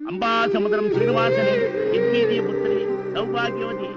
अंबासमुद्रम श्रीनिवासने यद्वीर्य पुत्री सौभाग्यवती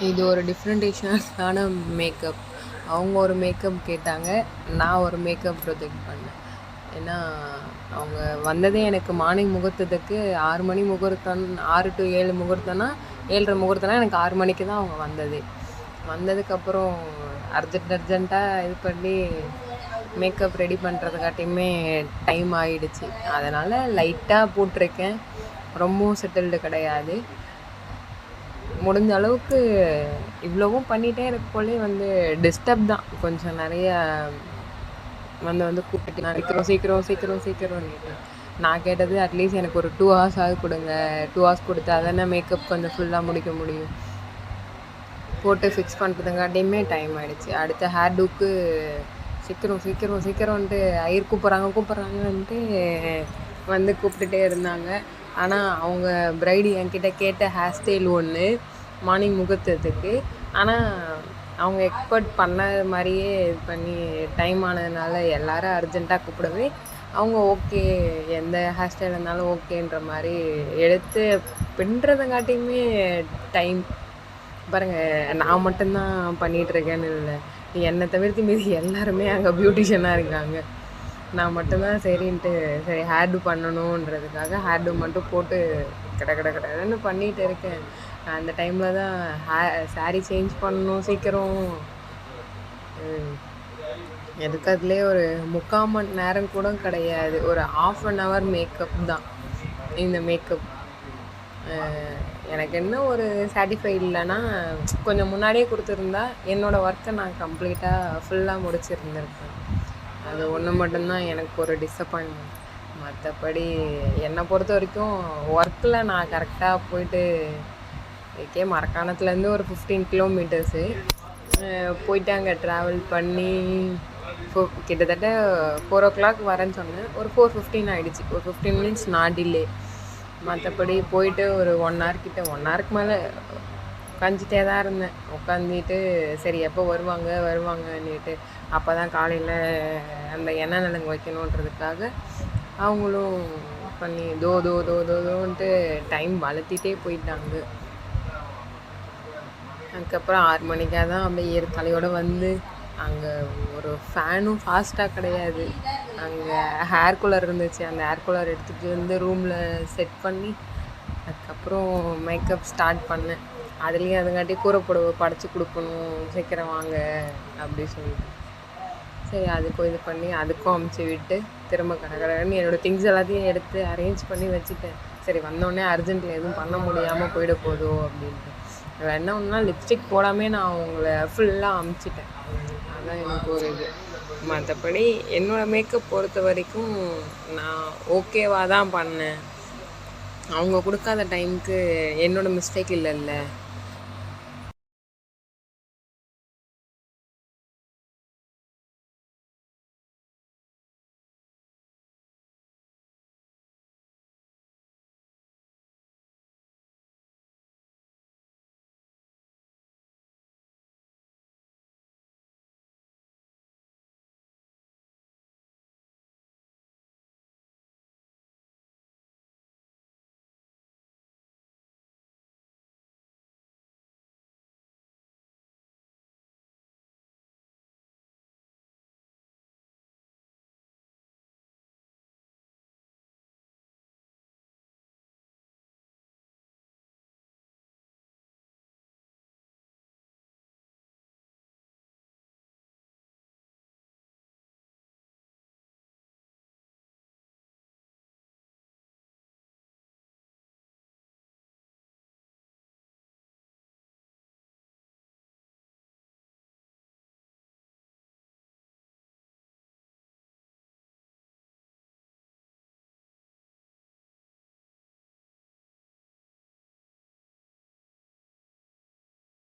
இது ஒரு டிஃப்ரெண்டேஷனான மேக்கப். அவங்க ஒரு மேக்கப் கேட்டாங்க, நான் ஒரு மேக்கப் ப்ரொஜெக்ட் பண்ணேன். ஏன்னா அவங்க வந்ததே எனக்கு மார்னிங் முகூர்த்தத்துக்கு 6 மணி முகூர்த்தம், 6 to 7 முகூர்த்தம்னா 7:30 முகூர்த்தம்னா எனக்கு 6 மணிக்கு தான் அவங்க வந்ததே. வந்ததுக்கப்புறம் அர்ஜென்ட்டாக இது பண்ணி மேக்கப் ரெடி பண்ணுறதுக்காட்டியுமே டைம் ஆகிடுச்சு. அதனால் லைட்டாக போட்டிருக்கேன், ரொம்பவும் செட்டில்டு கிடையாது. முடிஞ்ச அளவுக்கு இவ்வளவும் பண்ணிகிட்டே இருக்கக்குள்ளே டிஸ்டர்ப் தான். கொஞ்சம் நிறைய கூப்பிட்டு நான் சீக்கிரம் நான் கேட்டது அட்லீஸ்ட் எனக்கு ஒரு 2 hours கொடுங்க. 2 hours கொடுத்தா தானே மேக்கப் கொஞ்சம் ஃபுல்லாக முடிக்க முடியும். போட்டு ஃபிக்ஸ் பண்ணுறதுங்காட்டியுமே டைம் ஆகிடுச்சு. அடுத்த ஹேர் டூக்கு சீக்கிரம்ன்ட்டு ஐயர் கூப்பிட்றாங்கன்ட்டு கூப்பிட்டுட்டே இருந்தாங்க. ஆனால் அவங்க பிரைடு என்கிட்ட கேட்ட ஹேர் ஸ்டைல் ஒன்று மார்னிங் முகூர்த்தத்துக்கு. ஆனால் அவங்க எக்ஸ்பெக்ட் பண்ண மாதிரியே இது பண்ணி டைம் ஆனதுனால எல்லோரும் அர்ஜெண்ட்டாக கூப்பிடவே அவங்க ஓகே, எந்த ஹேர் ஸ்டைல் இருந்தாலும் ஓகேன்ற மாதிரி எடுத்து பின்னுறதுங்காட்டியுமே டைம் பாருங்கள். நான் மட்டும்தான் பண்ணிகிட்ருக்கேன்னு இல்லை, என்னை தவிர்த்து மீதி எல்லாருமே அங்கே பியூட்டிஷியனாக இருக்காங்க. நான் மட்டும்தான் சரின்ட்டு சரி ஹேர் டூ பண்ணணுன்றதுக்காக ஹேர் டூ மட்டும் போட்டு கடன்னு பண்ணிகிட்டு இருக்கேன். அந்த டைமில் தான் சாரீ சேஞ்ச் பண்ணணும் சீக்கிரம். எதுக்கு அதுலேயே ஒரு 3/4 மணி நேரம் கூட கிடையாது, ஒரு 1/2 hour மேக்கப் தான் இந்த மேக்கப். எனக்கு என்ன ஒரு சாட்டிஸ்ஃபை இல்லைன்னா, கொஞ்சம் முன்னாடியே கொடுத்துருந்தா என்னோடய ஒர்க்கை நான் கம்ப்ளீட்டாக ஃபுல்லாக முடிச்சிருந்துருப்பேன். அது ஒன்று மட்டும்தான் எனக்கு ஒரு டிஸப்பாயின்மெண்ட். மற்றபடி என்னை பொறுத்த வரைக்கும் ஒர்க்கில் நான் கரெக்டாக போயிட்டு மரக்காணத்துலேருந்து ஒரு 15 கிலோமீட்டர்ஸு போயிட்டு அங்கே ட்ராவல் பண்ணி கிட்டத்தட்ட 4 o'clock வரேன்னு சொன்னேன். ஒரு 4:15 ஆகிடுச்சு. ஒரு 15 minutes நான் டிலே. மற்றபடி போயிட்டு ஒரு 1 hour கிட்ட 1 hourக்கு மேலே உட்காந்துட்டே தான் இருந்தேன். உட்காந்துட்டு சரி எப்போ வருவாங்கன்னுட்டு அப்போ தான் காலையில் அந்த எண்ணெய் நலுங்கு வைக்கணுன்றதுக்காக அவங்களும் பண்ணி தோன்ட்டு டைம் வளர்த்திட்டே போயிட்டாங்க. அதுக்கப்புறம் 6 மணிக்காக தான் அப்படியே தலையோடு அங்கே ஒரு ஃபேனும் ஃபாஸ்ட்டாக கிடையாது. அங்கே ஹேர் கூலர் இருந்துச்சு, அந்த ஹேர் கூலர் எடுத்துகிட்டு ரூமில் செட் பண்ணி அதுக்கப்புறம் மேக்கப் ஸ்டார்ட் பண்ணேன். அதுலேயும் அதுங்காட்டி கூரைப்புடவை படைச்சி கொடுக்கணும், சீக்கிரம் வாங்க அப்படி சொல்லிட்டு சரி அதுக்கும் இது பண்ணி அதுக்கும் அமுச்சு விட்டு திரும்ப கடகடன்னு என்னோடய திங்ஸ் எல்லாத்தையும் எடுத்து அரேஞ்ச் பண்ணி வச்சுட்டேன். சரி வந்தோடனே அர்ஜென்ட்டில் எதுவும் பண்ண முடியாமல் போயிட போதோ அப்படின்ட்டு. என்ன ஒன்றா லிப்ஸ்டிக் போடாமே நான் அவங்கள ஃபுல்லாக அமுச்சிட்டேன். அதுதான் எனக்கு ஒரு இது. மற்றபடி என்னோடய மேக்கப் பொறுத்த வரைக்கும் நான் ஓகேவாக தான் பண்ணேன். அவங்க கொடுக்காத டைமுக்கு என்னோடய மிஸ்டேக் இல்லைல்ல.